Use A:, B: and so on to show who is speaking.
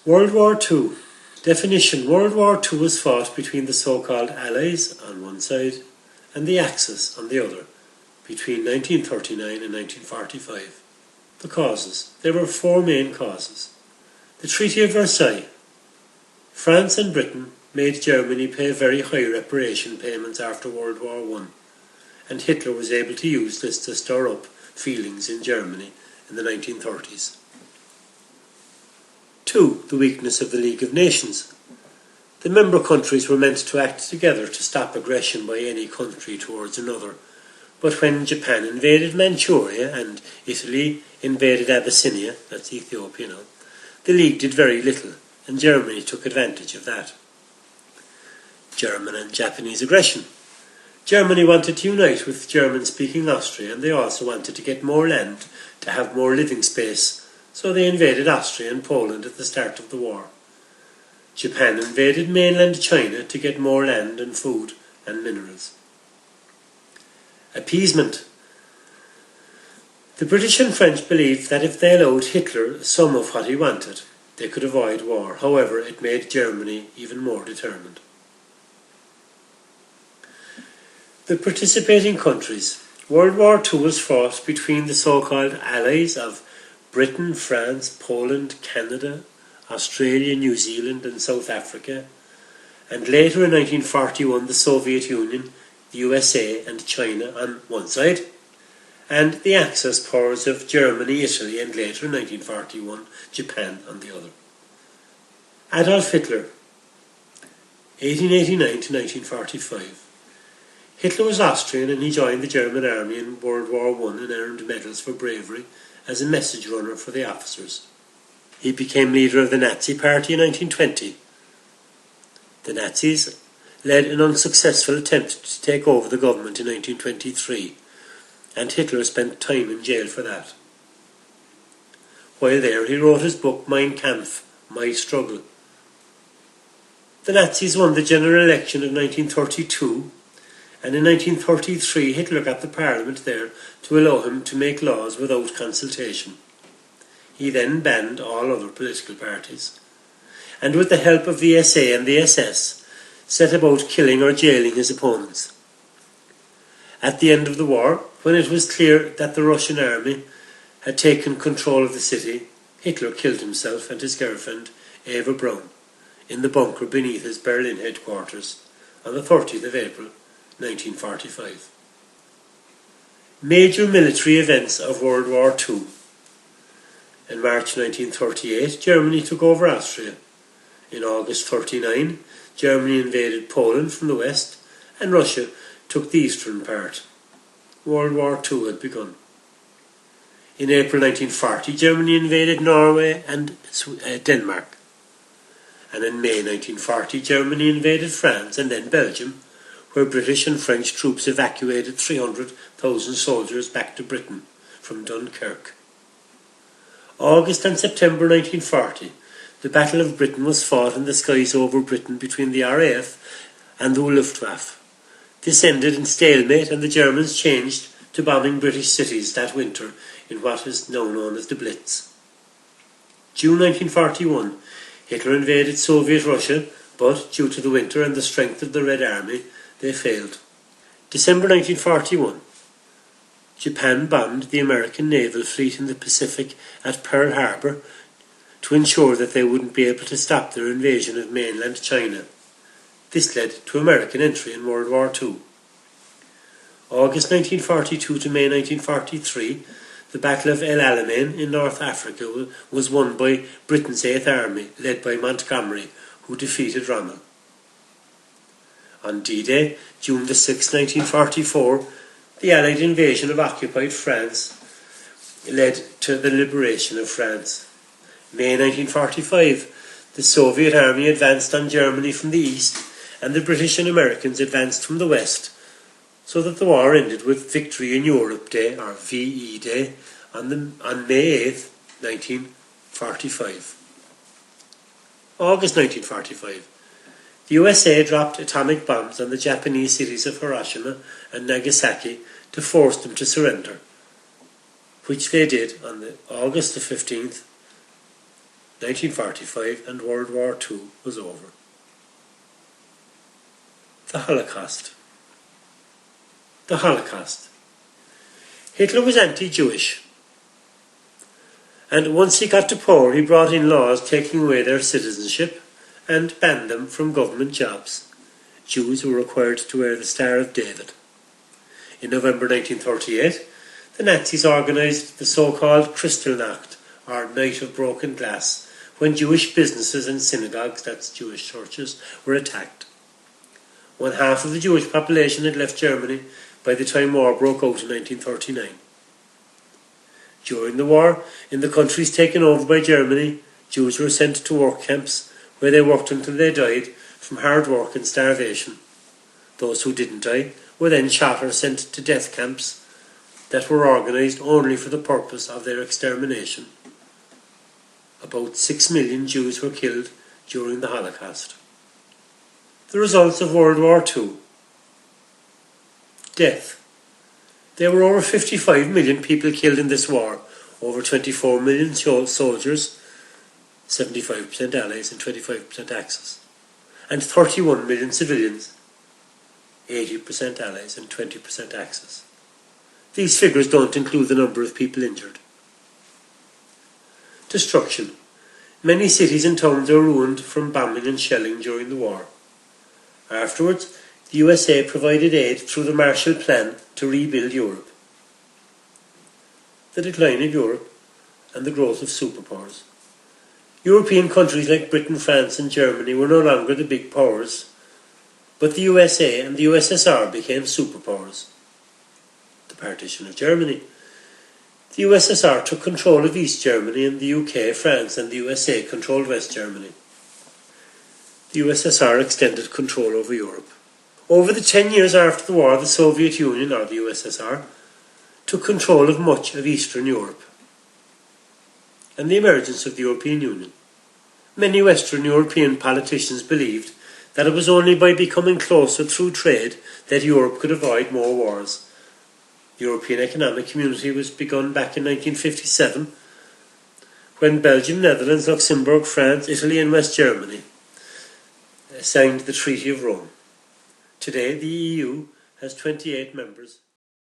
A: World War II. Definition: World War II was fought between the so-called Allies on one side and the Axis on the other, between 1939 and 1945. The causes. There were four main causes. The Treaty of Versailles. France and Britain made Germany pay very high reparation payments after World War I, and Hitler was able to use this to stir up feelings in Germany in the 1930s. 2. The weakness of the League of Nations. The member countries were meant to act together to stop aggression by any country towards another, but when Japan invaded Manchuria and Italy invaded Abyssinia, that's Ethiopia now, the League did very little, and Germany took advantage of that. German and Japanese aggression. Germany wanted to unite with German-speaking Austria, and they also wanted to get more land to have more living space, so they invaded Austria and Poland at the start of the war. Japan invaded mainland China to get more land and food and minerals. Appeasement. The British and French believed that if they allowed Hitler some of what he wanted, they could avoid war. However, it made Germany even more determined. The participating countries. World War II was fought between the so-called Allies of Britain, France, Poland, Canada, Australia, New Zealand and South Africa, and later in 1941 the Soviet Union, the USA and China on one side, and the Axis powers of Germany, Italy and later in 1941 Japan on the other. Adolf Hitler, 1889 to 1945. Hitler was Austrian and he joined the German army in World War I and earned medals for bravery as a message runner for the officers. He became leader of the Nazi Party in 1920. The Nazis led an unsuccessful attempt to take over the government in 1923, and Hitler spent time in jail for that. While there, he wrote his book Mein Kampf, My Struggle. The Nazis won the general election of 1932, and in 1933 Hitler got the parliament there to allow him to make laws without consultation. He then banned all other political parties, and with the help of the SA and the SS, set about killing or jailing his opponents. At the end of the war, when it was clear that the Russian army had taken control of the city, Hitler killed himself and his girlfriend, Eva Braun, in the bunker beneath his Berlin headquarters on the 30th of April, 1945. Major military events of World War II. In March 1938, Germany took over Austria. In August 1939, Germany invaded Poland from the west, and Russia took the eastern part. World War II had begun. In April 1940, Germany invaded Norway and Denmark. And in May 1940, Germany invaded France and then Belgium, where British and French troops evacuated 300,000 soldiers back to Britain from Dunkirk. August and September 1940, the Battle of Britain was fought in the skies over Britain between the RAF and the Luftwaffe. This ended in stalemate, and the Germans changed to bombing British cities that winter in what is now known as the Blitz. June 1941, Hitler invaded Soviet Russia, but due to the winter and the strength of the Red Army, they failed. December 1941, Japan bombed the American naval fleet in the Pacific at Pearl Harbor to ensure that they wouldn't be able to stop their invasion of mainland China. This led to American entry in World War II. August 1942 to May 1943, the Battle of El Alamein in North Africa was won by Britain's 8th Army, led by Montgomery, who defeated Rommel. On D-Day, June 6, 1944, the Allied invasion of occupied France led to the liberation of France. May 1945, the Soviet army advanced on Germany from the east, and the British and Americans advanced from the west, so that the war ended with Victory in Europe Day, or VE Day, on May 8, 1945. August 1945. The USA dropped atomic bombs on the Japanese cities of Hiroshima and Nagasaki to force them to surrender, which they did on August the 15th, 1945 and World War II was over. The Holocaust. The Holocaust. Hitler was anti-Jewish, and once he got to power he brought in laws taking away their citizenship and banned them from government jobs. Jews were required to wear the Star of David. In November 1938, the Nazis organised the so-called Kristallnacht, or Night of Broken Glass, when Jewish businesses and synagogues, that's Jewish churches, were attacked. One half of the Jewish population had left Germany by the time war broke out in 1939. During the war, in the countries taken over by Germany, Jews were sent to work camps where they worked until they died from hard work and starvation. Those who didn't die were then shot or sent to death camps that were organised only for the purpose of their extermination. About 6 million Jews were killed during the Holocaust. The results of World War II. Death. There were over 55 million people killed in this war, over 24 million soldiers, 75% Allies and 25% Axis, and 31 million civilians, 80% Allies and 20% Axis. These figures don't include the number of people injured. Destruction. Many cities and towns were ruined from bombing and shelling during the war. Afterwards, the USA provided aid through the Marshall Plan to rebuild Europe. The decline of Europe and the growth of superpowers. European countries like Britain, France and Germany were no longer the big powers, but the USA and the USSR became superpowers. The partition of Germany. The USSR took control of East Germany, and the UK, France and the USA controlled West Germany. The USSR extended control over Europe. Over the 10 years after the war, the Soviet Union, or the USSR, took control of much of Eastern Europe. And the emergence of the European Union. Many Western European politicians believed that it was only by becoming closer through trade that Europe could avoid more wars. The European Economic Community was begun back in 1957, when Belgium, Netherlands, Luxembourg, France, Italy and West Germany signed the Treaty of Rome. Today the EU has 28 members.